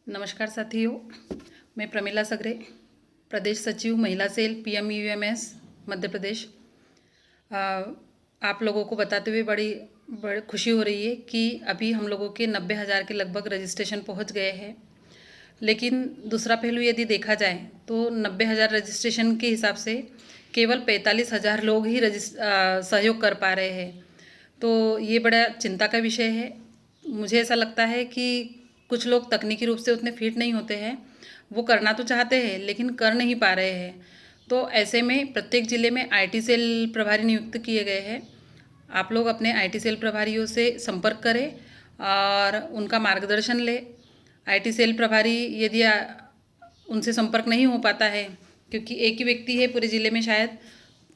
नमस्कार साथियों, मैं प्रमिला सगरे, प्रदेश सचिव महिला सेल PMUMS मध्य प्रदेश। आप लोगों को बताते हुए बड़ी खुशी हो रही है कि अभी हम लोगों के 90,000 के लगभग रजिस्ट्रेशन पहुंच गए हैं। लेकिन दूसरा पहलू यदि देखा जाए तो 90,000 रजिस्ट्रेशन के हिसाब से केवल 45,000 लोग ही सहयोग कर पा रहे हैं। तो ये बड़ा चिंता का विषय है। मुझे ऐसा लगता है कि कुछ लोग तकनीकी रूप से उतने फिट नहीं होते हैं, वो करना तो चाहते हैं लेकिन कर नहीं पा रहे हैं। तो ऐसे में प्रत्येक ज़िले में IT सेल प्रभारी नियुक्त किए गए हैं। आप लोग अपने IT सेल प्रभारियों से संपर्क करें और उनका मार्गदर्शन लें। IT सेल प्रभारी यदि उनसे संपर्क नहीं हो पाता है, क्योंकि एक ही व्यक्ति है पूरे ज़िले में शायद,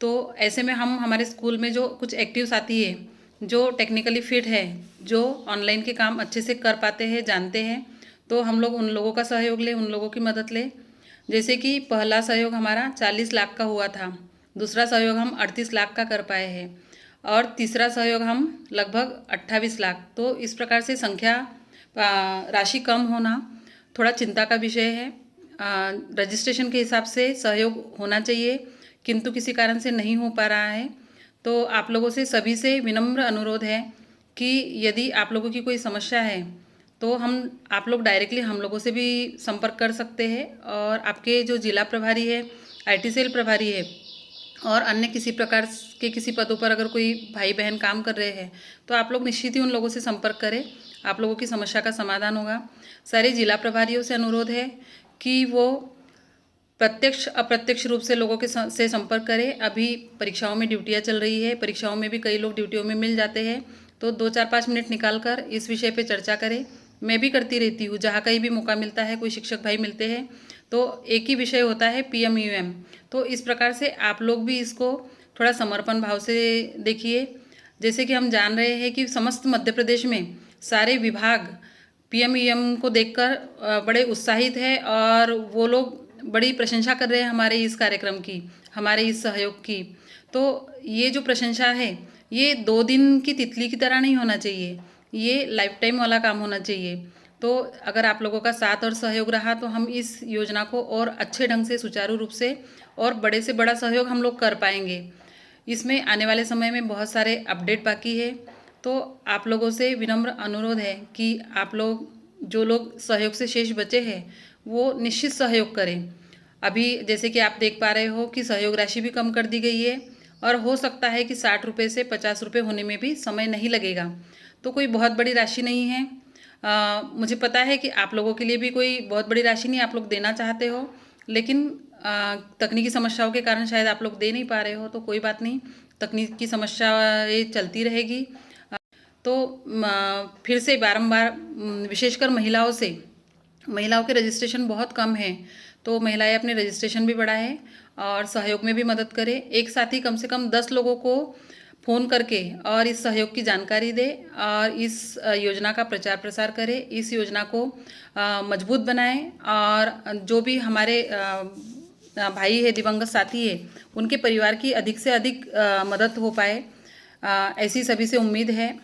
तो ऐसे में हम हमारे स्कूल में जो कुछ एक्टिव साथी है जो टेक्निकली फिट है, जो ऑनलाइन के काम अच्छे से कर पाते हैं, जानते हैं, तो हम लोग उन लोगों का सहयोग लें, उन लोगों की मदद लें। जैसे कि पहला सहयोग हमारा 40 लाख का हुआ था, दूसरा सहयोग हम 38 लाख का कर पाए हैं और तीसरा सहयोग हम लगभग 28 लाख। तो इस प्रकार से संख्या राशि कम होना थोड़ा चिंता का विषय है। रजिस्ट्रेशन के हिसाब से सहयोग होना चाहिए, किंतु किसी कारण से नहीं हो पा रहा है। तो आप लोगों से सभी से विनम्र अनुरोध है कि यदि आप लोगों की कोई समस्या है तो आप लोग डायरेक्टली हम लोगों से भी संपर्क कर सकते हैं। और आपके जो जिला प्रभारी है, IT सेल प्रभारी है और अन्य किसी प्रकार के किसी पदों पर अगर कोई भाई बहन काम कर रहे हैं तो आप लोग निश्चित ही उन लोगों से संपर्क करें, आप लोगों की समस्या का समाधान होगा। सारे जिला प्रभारियों से अनुरोध है कि वो प्रत्यक्ष अप्रत्यक्ष रूप से लोगों के से संपर्क करें। अभी परीक्षाओं में ड्यूटियां चल रही है, परीक्षाओं में भी कई लोग ड्यूटियों में मिल जाते हैं, तो 2-4-5 मिनट निकाल कर इस विषय पे चर्चा करें। मैं भी करती रहती हूँ, जहाँ कहीं भी मौका मिलता है, कोई शिक्षक भाई मिलते हैं तो एक ही विषय होता है PMUM। तो इस प्रकार से आप लोग भी इसको थोड़ा समर्पण भाव से देखिए। जैसे कि हम जान रहे हैं कि समस्त मध्य प्रदेश में सारे विभाग PMUM को देखकर बड़े उत्साहित है और वो लोग बड़ी प्रशंसा कर रहे हैं हमारे इस कार्यक्रम की, हमारे इस सहयोग की। तो ये जो प्रशंसा है ये 2 दिन की तितली की तरह नहीं होना चाहिए, ये लाइफ टाइम वाला काम होना चाहिए। तो अगर आप लोगों का साथ और सहयोग रहा तो हम इस योजना को और अच्छे ढंग से, सुचारू रूप से और बड़े से बड़ा सहयोग हम लोग कर पाएंगे। इसमें आने वाले समय में बहुत सारे अपडेट बाकी है। तो आप लोगों से विनम्र अनुरोध है कि आप लोग, जो लोग सहयोग से शेष बचे हैं, वो निश्चित सहयोग करें। अभी जैसे कि आप देख पा रहे हो कि सहयोग राशि भी कम कर दी गई है और हो सकता है कि 60 रुपये से 50 रुपये होने में भी समय नहीं लगेगा। तो कोई बहुत बड़ी राशि नहीं है। मुझे पता है कि आप लोगों के लिए भी कोई बहुत बड़ी राशि नहीं आप लोग देना चाहते हो, लेकिन तकनीकी समस्याओं के कारण शायद आप लोग दे नहीं पा रहे हो। तो कोई बात नहीं, तकनीकी समस्या ये चलती रहेगी। तो फिर से बारंबार विशेषकर महिलाओं के रजिस्ट्रेशन बहुत कम है, तो महिलाएं अपने रजिस्ट्रेशन भी बढ़ाएं और सहयोग में भी मदद करें। एक साथ ही कम से कम 10 लोगों को फ़ोन करके और इस सहयोग की जानकारी दे और इस योजना का प्रचार प्रसार करें, इस योजना को मजबूत बनाएं और जो भी हमारे भाई है, दिवंगत साथी है, उनके परिवार की अधिक से अधिक मदद हो पाए, ऐसी सभी से उम्मीद है।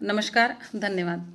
नमस्कार, धन्यवाद।